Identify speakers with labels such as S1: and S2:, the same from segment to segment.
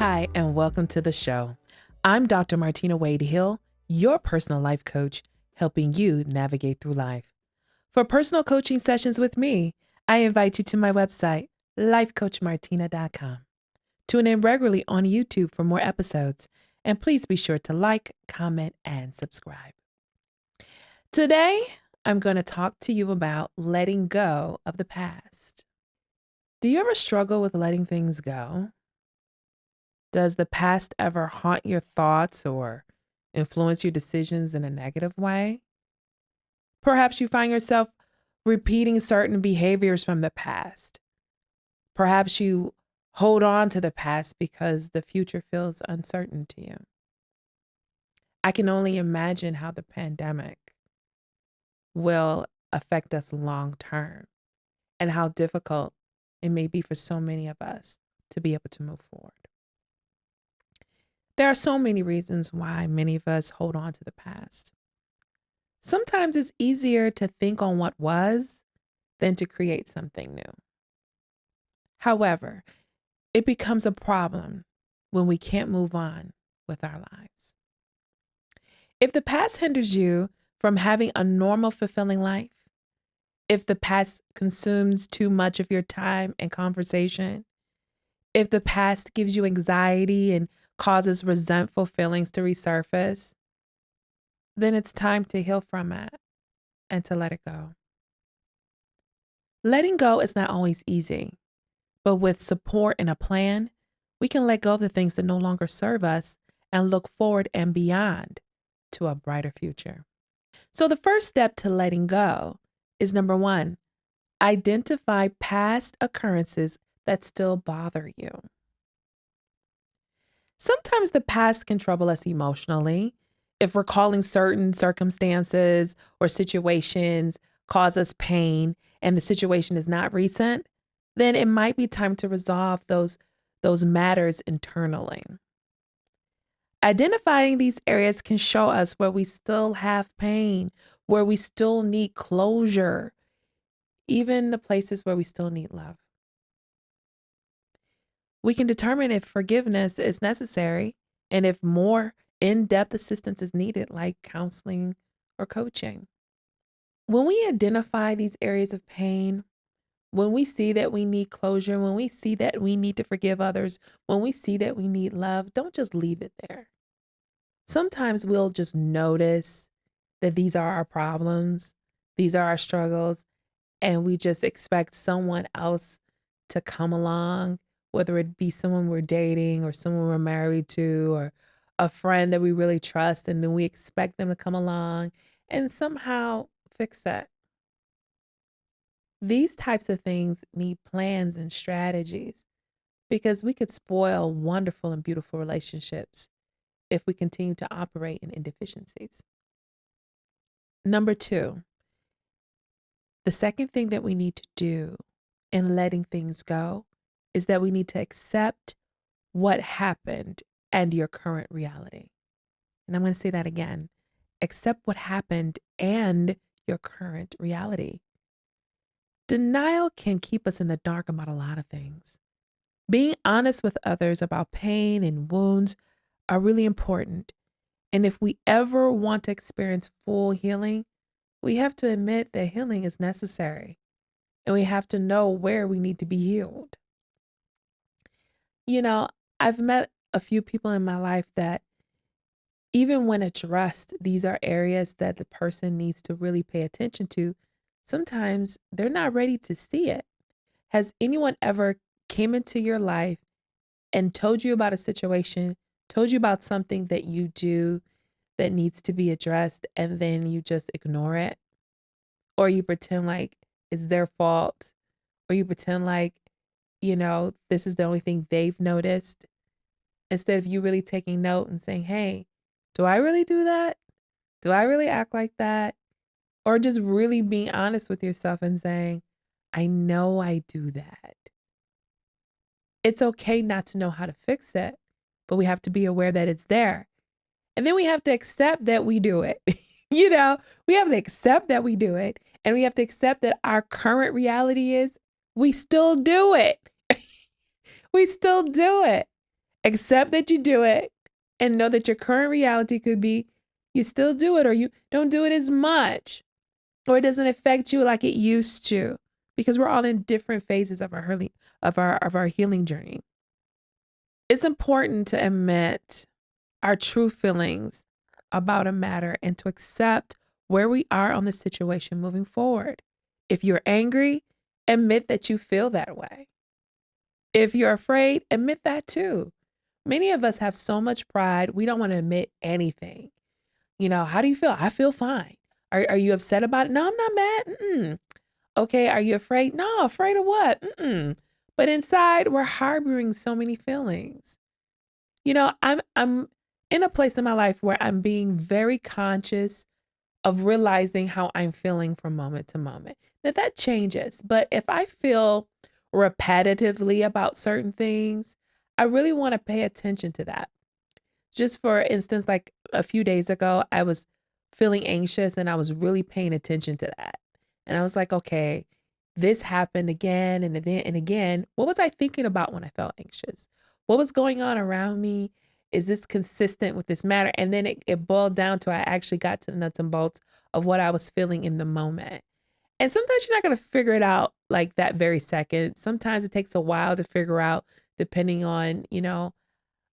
S1: Hi, and welcome to the show. I'm Dr. Martina Wade-Hill, your personal life coach, helping you navigate through life. For personal coaching sessions with me, I invite you to my website, lifecoachmartina.com. Tune in regularly on YouTube for more episodes, and please be sure to like, comment, and subscribe. Today, I'm going to talk to you about letting go of the past. Do you ever struggle with letting things go? Does the past ever haunt your thoughts or influence your decisions in a negative way? Perhaps you find yourself repeating certain behaviors from the past. Perhaps you hold on to the past because the future feels uncertain to you. I can only imagine how the pandemic will affect us long term and how difficult it may be for so many of us to be able to move forward. There are so many reasons why many of us hold on to the past. Sometimes it's easier to think on what was than to create something new. However, it becomes a problem when we can't move on with our lives. If the past hinders you from having a normal, fulfilling life, if the past consumes too much of your time and conversation, if the past gives you anxiety and causes resentful feelings to resurface, then it's time to heal from it and to let it go. Letting go is not always easy, but with support and a plan, we can let go of the things that no longer serve us and look forward and beyond to a brighter future. So the first step to letting go is number one, identify past occurrences that still bother you. Sometimes the past can trouble us emotionally. If recalling certain circumstances or situations cause us pain and the situation is not recent, then it might be time to resolve those matters internally. Identifying these areas can show us where we still have pain, where we still need closure, even the places where we still need love. We can determine if forgiveness is necessary and if more in-depth assistance is needed, like counseling or coaching. When we identify these areas of pain, when we see that we need closure, when we see that we need to forgive others, when we see that we need love, don't just leave it there. Sometimes we'll just notice that these are our problems, these are our struggles, and we just expect someone else to come along, whether it be someone we're dating or someone we're married to or a friend that we really trust, and then we expect them to come along and somehow fix that. These types of things need plans and strategies because we could spoil wonderful and beautiful relationships if we continue to operate in inefficiencies. Number two, the second thing that we need to do in letting things go is that we need to accept what happened and your current reality. And I'm going to say that again. Accept what happened and your current reality. Denial can keep us in the dark about a lot of things. Being honest with others about pain and wounds are really important. And if we ever want to experience full healing, we have to admit that healing is necessary. And we have to know where we need to be healed. You know, I've met a few people in my life that even when addressed, these are areas that the person needs to really pay attention to. Sometimes they're not ready to see it. Has anyone ever came into your life and told you about a situation, told you about something that you do that needs to be addressed, and then you just ignore it? Or you pretend like it's their fault, or you pretend like, this is the only thing they've noticed, instead of you really taking note and saying, hey, do I really do that? Do I really act like that? Or just really being honest with yourself and saying, I know I do that. It's okay not to know how to fix it, but we have to be aware that it's there. And then we have to accept that we do it. We have to accept that we do it. And we have to accept that our current reality is we still do it. We still do it. Accept that you do it and know that your current reality could be you still do it or you don't do it as much or it doesn't affect you like it used to because we're all in different phases of our healing journey. It's important to admit our true feelings about a matter and to accept where we are on the situation moving forward. If you're angry, admit that you feel that way. If you're afraid, admit that too. Many of us have so much pride, we don't want to admit anything. How do you feel? I feel fine. Are you upset about it? No, I'm not mad. Mm-mm. Okay, are you afraid? No, afraid of what? Mm-mm. But inside, we're harboring so many feelings. I'm in a place in my life where I'm being very conscious of realizing how I'm feeling from moment to moment. Now that changes, but if I feel repetitively about certain things, I really want to pay attention to that. Just for instance, like a few days ago, I was feeling anxious and I was really paying attention to that. And I was like, okay, this happened again and then and again. What was I thinking about when I felt anxious? What was going on around me? Is this consistent with this matter? And then it boiled down to I actually got to the nuts and bolts of what I was feeling in the moment. And sometimes you're not going to figure it out like that very second. Sometimes it takes a while to figure out, depending on,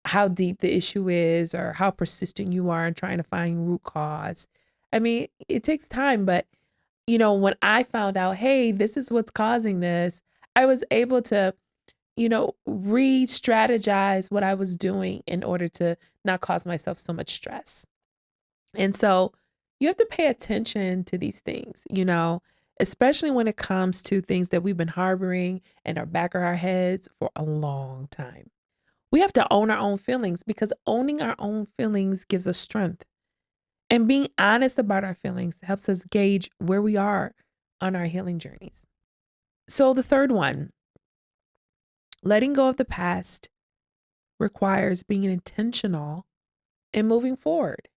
S1: how deep the issue is or how persistent you are in trying to find root cause. I mean, it takes time, but when I found out, hey, this is what's causing this, I was able to, re-strategize what I was doing in order to not cause myself so much stress. And so you have to pay attention to these things, especially when it comes to things that we've been harboring in our back of our heads for a long time. We have to own our own feelings because owning our own feelings gives us strength. And being honest about our feelings helps us gauge where we are on our healing journeys. So, the third one, letting go of the past requires being intentional in moving forward.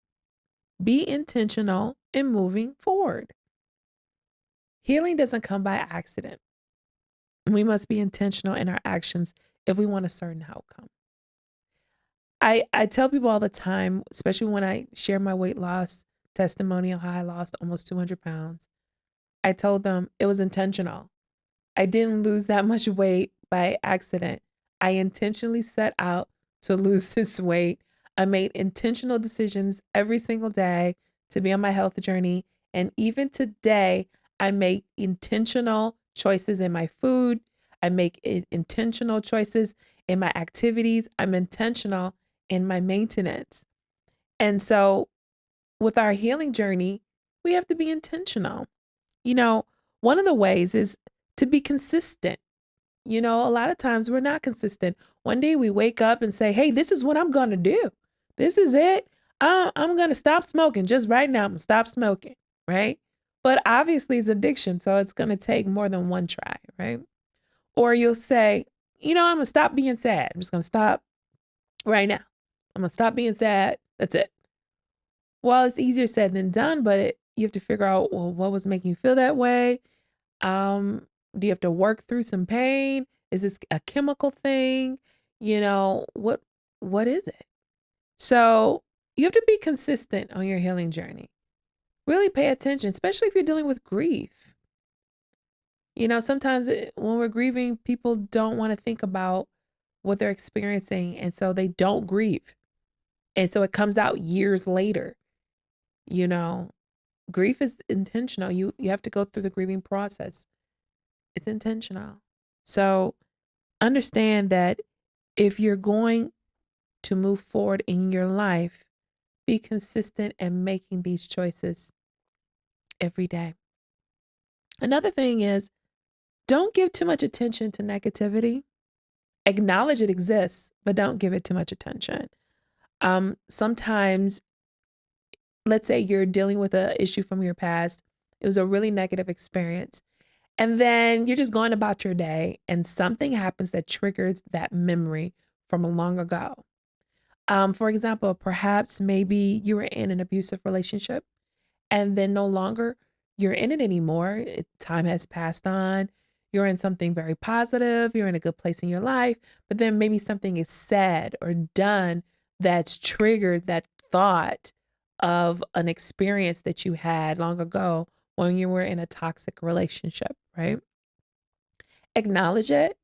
S1: Be intentional in moving forward. Healing doesn't come by accident. We must be intentional in our actions if we want a certain outcome. I tell people all the time, especially when I share my weight loss testimonial, how I lost almost 200 pounds. I told them it was intentional. I didn't lose that much weight by accident. I intentionally set out to lose this weight. I made intentional decisions every single day to be on my health journey. And even today, I make intentional choices in my food. I make intentional choices in my activities. I'm intentional in my maintenance. And so with our healing journey, we have to be intentional. You know, one of the ways is to be consistent. A lot of times we're not consistent. One day we wake up and say, hey, this is what I'm going to do. This is it. I'm going to stop smoking just right now. I'm going to stop smoking. Right. But obviously it's addiction. So it's going to take more than one try. Right. Or you'll say, I'm going to stop being sad. I'm just going to stop right now. I'm going to stop being sad. That's it. Well, it's easier said than done, but you have to figure out, well, what was making you feel that way? Do you have to work through some pain? Is this a chemical thing? What is it? So you have to be consistent on your healing journey. Really pay attention, especially if you're dealing with grief. Sometimes when we're grieving, people don't want to think about what they're experiencing. And so they don't grieve. And so it comes out years later. Grief is intentional. You have to go through the grieving process. It's intentional. So understand that if you're going to move forward in your life, be consistent in making these choices every day. Another thing is don't give too much attention to negativity. Acknowledge it exists, but don't give it too much attention. Sometimes, let's say you're dealing with an issue from your past. It was a really negative experience. And then you're just going about your day and something happens that triggers that memory from a long ago. For example, perhaps maybe you were in an abusive relationship and then no longer you're in it anymore. Time has passed on. you're in something very positive, you're in a good place in your life, but then maybe something is said or done that's triggered that thought of an experience that you had long ago when you were in a toxic relationship, right? Acknowledge it,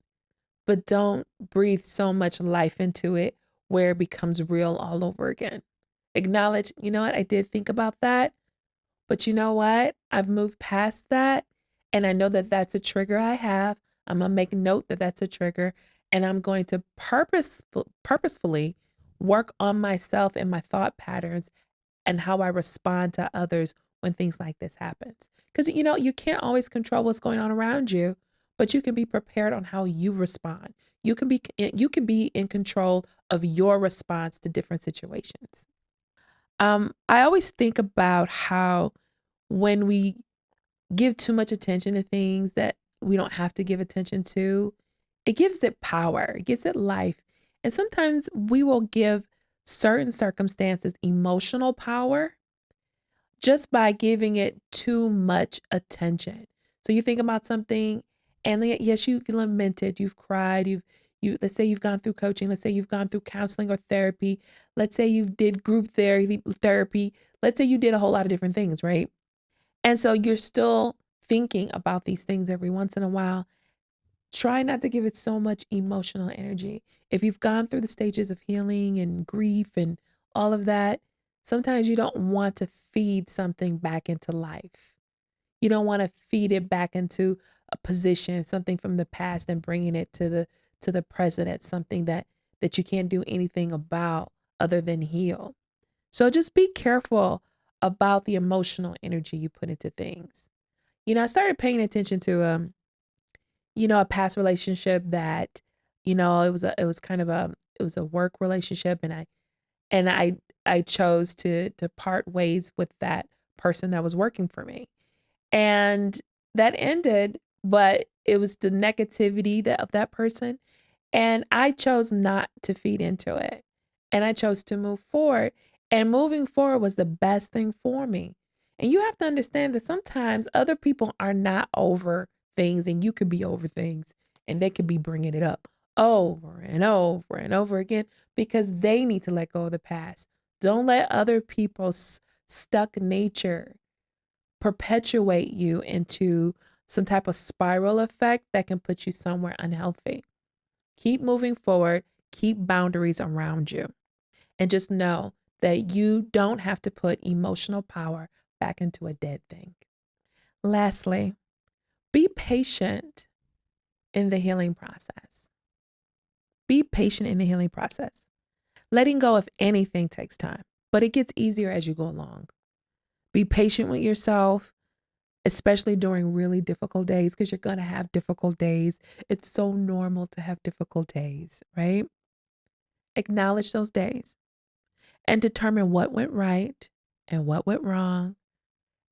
S1: but don't breathe so much life into it where it becomes real all over again. Acknowledge, you know what, I did think about that, but you know what? I've moved past that. And I know that that's a trigger I have. I'm going to make note that that's a trigger. And I'm going to purposefully work on myself and my thought patterns and how I respond to others when things like this happens. Because, you know, you can't always control what's going on around you, but you can be prepared on how you respond. You can be in control of your response to different situations. I always think about how when we give too much attention to things that we don't have to give attention to, it gives it power, it gives it life. And sometimes we will give certain circumstances emotional power just by giving it too much attention. So you think about something and then, yes, you've lamented, you've cried, let's say you've gone through coaching, let's say you've gone through counseling or therapy, let's say you did group therapy, let's say you did a whole lot of different things, right? And so you're still thinking about these things every once in a while. Try not to give it so much emotional energy. If you've gone through the stages of healing and grief and all of that, sometimes you don't want to feed something back into life. You don't want to feed it back into a position, something from the past and bringing it to the present as something that you can't do anything about other than heal. So just be careful about the emotional energy you put into things. You know, I started paying attention to a past relationship that, it was kind of a work relationship, and I chose to part ways with that person that was working for me. And that ended, but it was the negativity of that person. And I chose not to feed into it. And I chose to move forward. And moving forward was the best thing for me. And you have to understand that sometimes other people are not over things, and you could be over things, and they could be bringing it up over and over and over again because they need to let go of the past. Don't let other people's stuck nature perpetuate you into some type of spiral effect that can put you somewhere unhealthy. Keep moving forward, keep boundaries around you, and just know that you don't have to put emotional power back into a dead thing. Lastly, be patient in the healing process. Be patient in the healing process. Letting go of anything takes time, but it gets easier as you go along. Be patient with yourself, especially during really difficult days, because you're going to have difficult days. It's so normal to have difficult days, right? Acknowledge those days and determine what went right and what went wrong,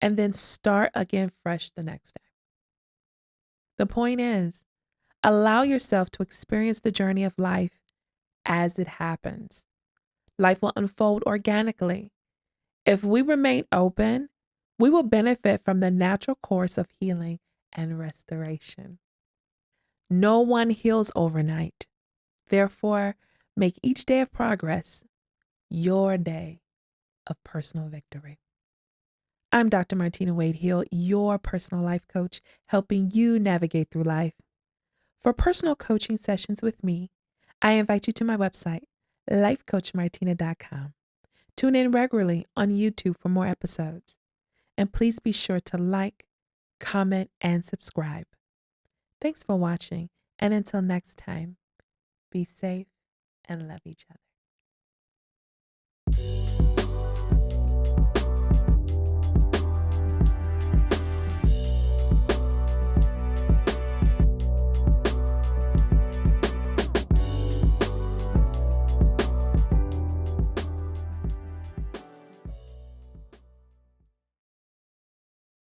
S1: and then start again fresh the next day. The point is, allow yourself to experience the journey of life as it happens. Life will unfold organically. If we remain open, we will benefit from the natural course of healing and restoration. No one heals overnight. Therefore, make each day of progress your day of personal victory. I'm Dr. Martina Wade-Hill, your personal life coach, helping you navigate through life. For personal coaching sessions with me, I invite you to my website, lifecoachmartina.com. Tune in regularly on YouTube for more episodes. And please be sure to like, comment, and subscribe. Thanks for watching, and until next time, be safe and love each other.